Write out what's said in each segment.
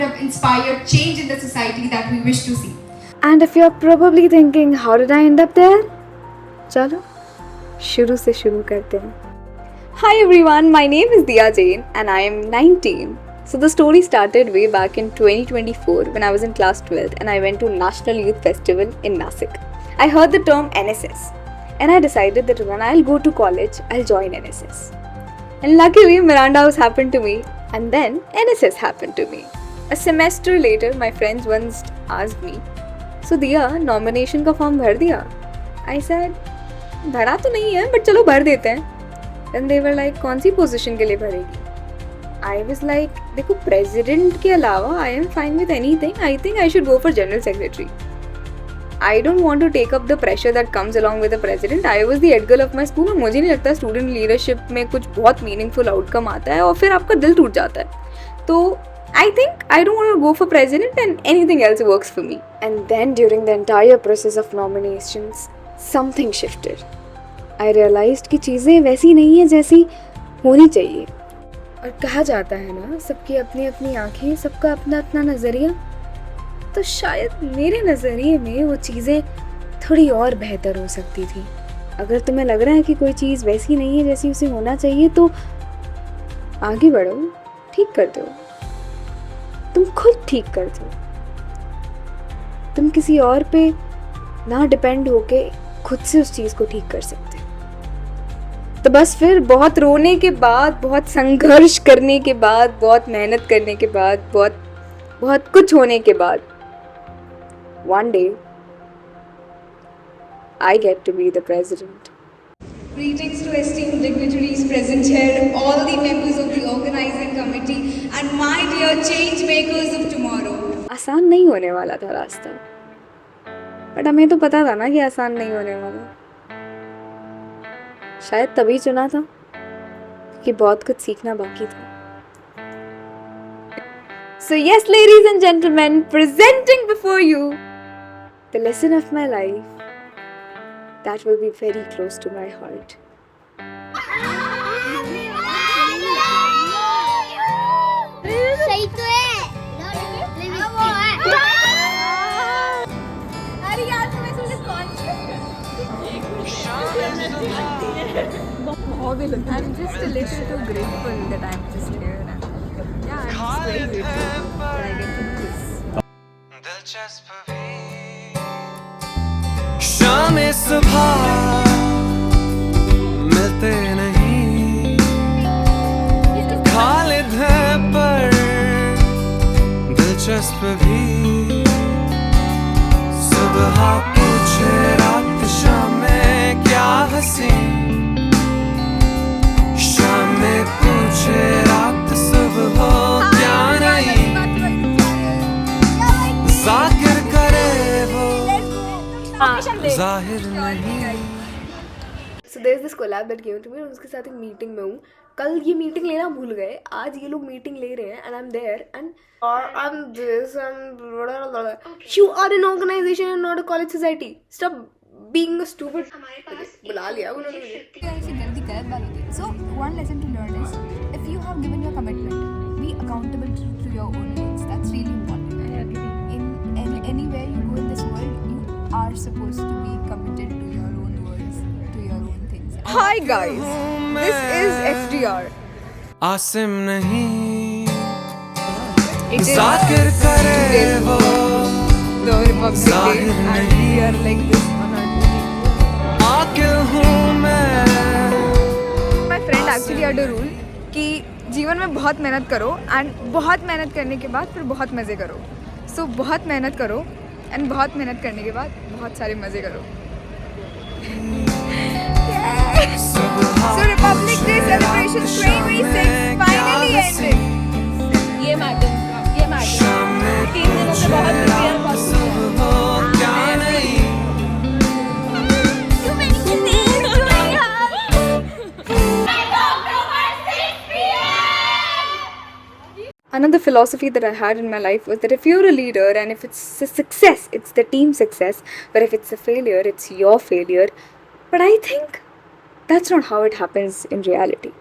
have inspired change in the society that we wish to see. And if you're probably thinking, how did I end up there? चलो शुरू से शुरू करते हैं. Hi everyone, my name is Diya Jain and I am 19. So the story started way back in 2024 when I was in class 12th and I went to National Youth Festival in Nasik. I heard the term NSS and I decided that when I'll go to college, I'll join NSS. And luckily Miranda House happened to me and then NSS happened to me. A semester later, my friends once asked me, so Diya, nomination का form भर दिया? I said, भरा तो नहीं है but चलो भर देते हैं. Then they were like, कौन सी पोजीशन के लिए भरेगी? I was like, देखो president के अलावा I am fine with anything. I think I should go for general secretary. I don't want to take up the pressure that comes along with the president. I was the head girl of my school और मुझे नहीं लगता student leadership में कुछ बहुत meaningful outcome आता है और फिर आपका दिल टूट जाता है. तो I think I don't want to go for president and anything else works for me. And then during the entire process of nominations, something shifted. I realized कि चीज़ें वैसी नहीं है जैसी होनी चाहिए. और कहा जाता है ना, सबकी अपनी अपनी आँखें, सबका अपना अपना नज़रिया. तो शायद मेरे नज़रिए में वो चीज़ें थोड़ी और बेहतर हो सकती थी. अगर तुम्हें लग रहा है कि कोई चीज़ वैसी नहीं है जैसी उसे होना चाहिए तो आगे बढ़ो, ठीक कर दो. तुम खुद ठीक कर दो. तुम किसी और पे ना डिपेंड होके खुद से उस चीज़ को ठीक कर सकते हो. तो बस फिर बहुत रोने के बाद, बहुत संघर्ष करने के बाद, बहुत मेहनत करने के बाद, बहुत कुछ होने के बाद, one day I get to be the president. Greetings to esteemed dignitaries present here, all the members of the organizing committee, and my dear change makers of tomorrow. आसान नहीं होने वाला था रास्ता, बट हमें तो पता था ना कि आसान नहीं होने वाला. शायद तभी चुना था कि बहुत कुछ सीखना बाकी था. So yes, ladies and gentlemen, presenting before you the lesson of my life that will be very close to my heart. सही तो है. अरे यार तुम्हें सुन I'm just a little too grateful that I'm just here and yeah, I'm just very grateful that I get to do this. दिलचस्प भी शाम सुबह मिलते नहीं, खालिद है पर दिलचस्प भी. सुबह पूछे रात शाम में क्या हंसी, शाम में पूछे रात सुबह हो क्या नहीं, जाहिर करे वो जाहिर नहीं. So there's this collab that came to me और उसके साथ एक मीटिंग में हूँ. कल ये मीटिंग लेना भूल गए, आज ये लोग मीटिंग ले रहे हैं and I'm there and I'm this and blah blah blah. You are an organization and not a college society. Stop being a stupid. बुला लिया उन्होंने मुझे. गलती गलत बात होती है. So one lesson to learn is if you have given your commitment, be accountable to your own words. That's really important. In anywhere you go in this world, you are supposed to be committed to your own words, to your own things. Hi guys, this is FDR. Asim नहीं It is जाहिर करे वो the Republic Day and we are like this on our TV. आकिल हूँ मैं. My friend actually had a rule कि जीवन में बहुत मेहनत करो एंड बहुत मेहनत करने के बाद फिर बहुत मज़े करो. सो बहुत मेहनत करो एंड बहुत मेहनत करने के बाद बहुत सारे मज़े करो. So Republic Day celebrations 2026 finally ended. ये मैडम 3 दिनों से बहुत बिजी है. Another philosophy that I had in my life was that if you're a leader and if it's a success, it's the team's success, but if it's a failure, it's your failure. But I think that's not how it happens in reality.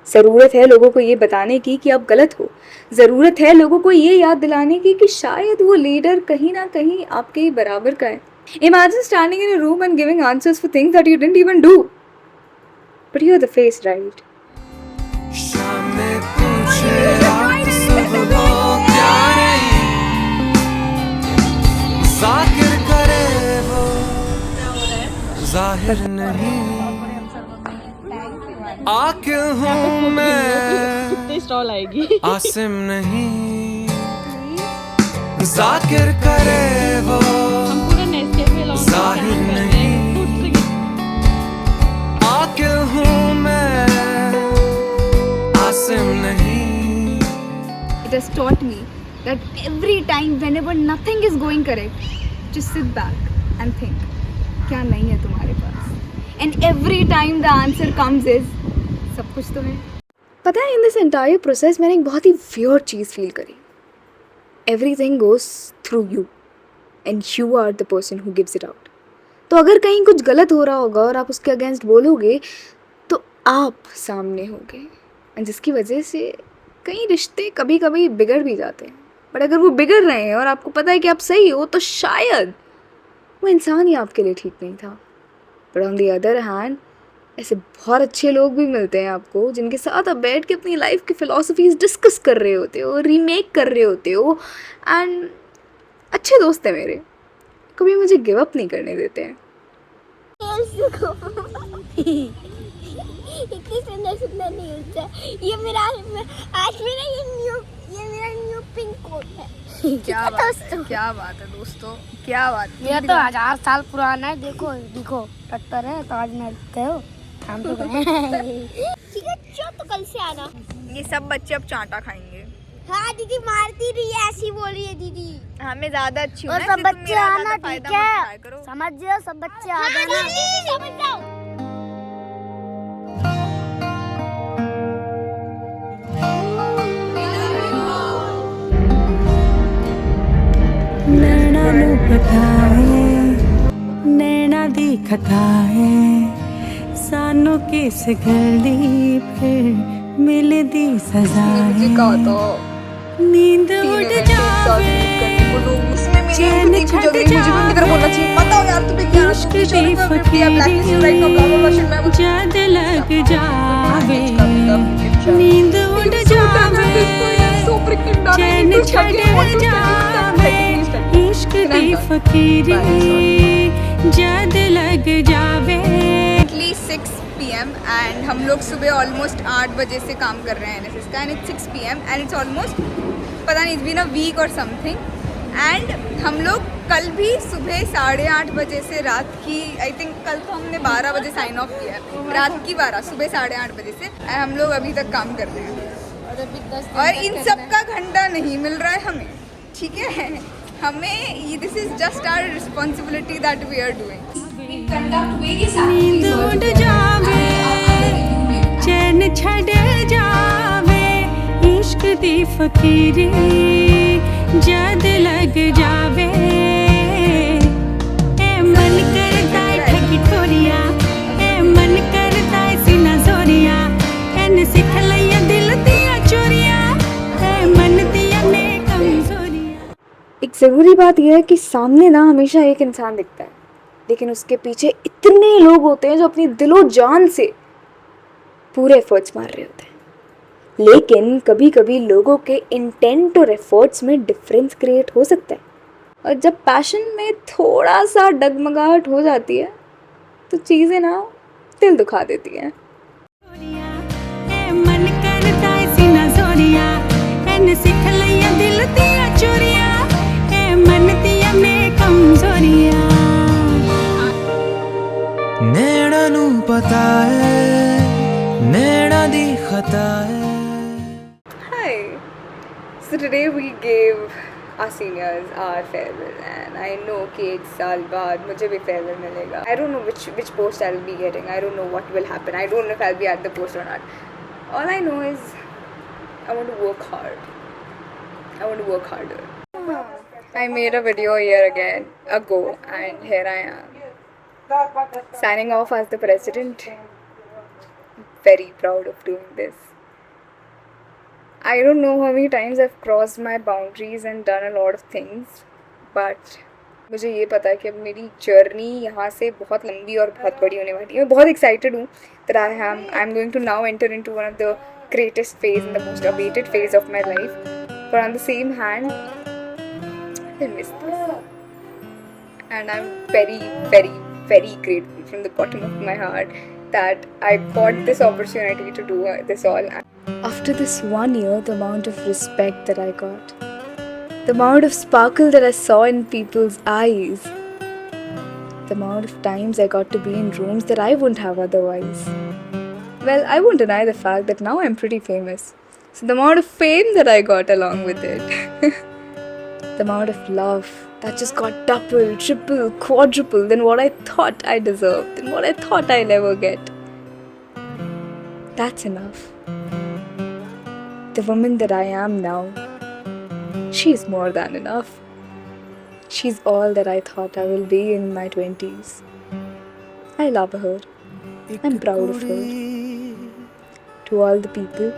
ज़रूरत है लोगों को ये बताने की कि आप गलत हो। ज़रूरत है लोगों को ये याद दिलाने की कि शायद वो लीडर कहीं ना कहीं आपके ही बराबर का है। Imagine standing in a room and giving answers for things that you didn't even do. But you're the face, right? शाम में पूछे रात सुबह हो क्या नहीं, जाकिर करे वो जाहिर नहीं, आकिल हूँ मैं स्टॉल आएगी आसिम नहीं, जाकिर करे वो पूरा नेस्कैफे लॉन्च जाहिर नहीं, आकिल हूँ मैं आसिम नहीं। It has taught me that every time whenever nothing is going correct, just sit back and think, क्या नहीं है तुम्हारे पास? And every time the answer comes is, सब कुछ तो है। पता है, in this entire process मैंने एक बहुत ही weird चीज़ feel करी। Everything goes through you and you are the person who gives it out. तो अगर कहीं कुछ गलत हो रहा होगा और आप उसके अगेंस्ट बोलोगे तो आप सामने होगे, जिसकी वजह से कई रिश्ते कभी कभी बिगड़ भी जाते हैं। बट अगर वो बिगड़ रहे हैं और आपको पता है कि आप सही हो तो शायद वो इंसान ही आपके लिए ठीक नहीं था। But on the other hand ऐसे बहुत अच्छे लोग भी मिलते हैं आपको जिनके साथ आप बैठ के अपनी लाइफ की फ़िलॉसफीज़ डिस्कस कर रहे होते हो, रीमेक कर रहे होते हो, एंड अच्छे दोस्त हैं मेरे, कभी मुझे गिव अप नहीं करने देते हैं। इतनी सुंदर नहीं होता। ये मेरा आज मेरा न्यू पिंक कोट है। क्या बात है दोस्तों, क्या बात है। मेरा तो 1000 साल पुराना है। देखो टट्टर है ताजमहल पे हो हम तो ठीक है तो कल से आना। ये सब बच्चे अब चांटा खाएंगे। हाँ दीदी मारती रही है, ऐसी बोल रही है दीदी। हमें ज्यादा अच्छी और सब बच्चे आना ठीक है, समझ जाओ सब बच्चे आ जाना। समझ जाओ। नैना नु बताए नैना दी खताए सानू किस गली फिर मिलदी सजाए नींद उड़ जावे चैन छट जावे इश्क दी फकीरी जद लग जावे नींद उड़ जावे चैन छट जावे इश्क दी फकीरी जद लग जावे। 6 PM एंड हम लोग सुबह ऑलमोस्ट 8 बजे से काम कर रहे हैं NSS का, and it's 6 PM and it's almost पता नहीं, इट्स बीन अ वीक और समथिंग। एंड हम लोग कल भी सुबह 8:30 बजे से रात की, आई थिंक कल तो हमने 12 बजे साइन ऑफ किया है, रात की 12 सुबह 8:30 बजे से हम लोग अभी तक काम कर रहे हैं। और इन सब का घंटा नहीं मिल रहा है हमें, ठीक है? हमें this is just our responsibility that we are doing. नींद उड़ जावे चैन छड़ जावे इश्क दी फकीरी जद लग जावे ए मन करता है ठगी ठोरिया ए मन करता है सीना जोरिया एन सिख लिया दिल दिया चोरिया ए मन दिया ने कमजोरिया। एक ज़रूरी बात यह है कि सामने ना हमेशा एक इंसान दिखता है, लेकिन उसके पीछे इतने लोग होते हैं जो अपनी दिलो जान से पूरे एफर्ट्स मार रहे होते हैं। लेकिन कभी कभी लोगों के इंटेंट और एफर्ट्स में डिफरेंस क्रिएट हो सकता है, और जब पैशन में थोड़ा सा डगमगाहट हो जाती है तो चीज़ें ना दिल दुखा देती हैं। ए मन करता है सीना जोरिया एन सिख लिया दिल दिया चोरिया ए मन दिया ने कमजोरिया। नैना नू पता है नैना दी खता है। Hi. So today we gave our seniors our farewell, and I know कि 1 साल बाद मुझे भी farewell मिलेगा। I don't know which post I'll be getting. I don't know what will happen. I don't know if I'll be at the post or not. All I know is I want to work hard. I want to work harder. I made a video a year ago, and here I am, signing off as the president. Very proud of doing this. I don't know how many times I've crossed my boundaries and done a lot of things, but मुझे ये पता है कि अब मेरी journey यहाँ से बहुत लंबी और बहुत बड़ी होने वाली है. मैं बहुत एक्साइटेड हूँ that I'm going to now enter into one of the greatest phase and the most awaited phase of my life. But on the same hand, I miss this. And I'm very, very, very grateful from the bottom of my heart that I got this opportunity to do this all. After this 1 year, the amount of respect that I got, the amount of sparkle that I saw in people's eyes, the amount of times I got to be in rooms that I wouldn't have otherwise. Well, I won't deny the fact that now I'm pretty famous. So the amount of fame that I got along with it, the amount of love that just got double, triple, quadruple than what I thought I deserved, than what I thought I'll ever get. That's enough. The woman that I am now, she's more than enough. She's all that I thought I will be in my 20s. I love her. I'm proud of her. To all the people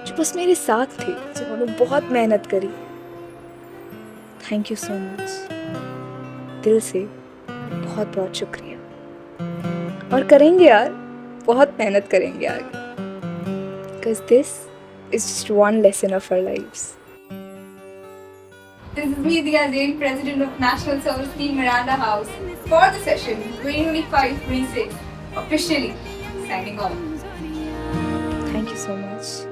जो बस मेरे साथ थे, जिन्होंने बहुत मेहनत करी, thank you so much. दिल से बहुत बहुत शुक्रिया. और करेंगे यार, बहुत मेहनत करेंगे आगे. Because this is just one lesson of our lives. This is me, Dia Jain, President of National Service Team Miranda House, for the session 2025-26, officially signing off. Thank you so much.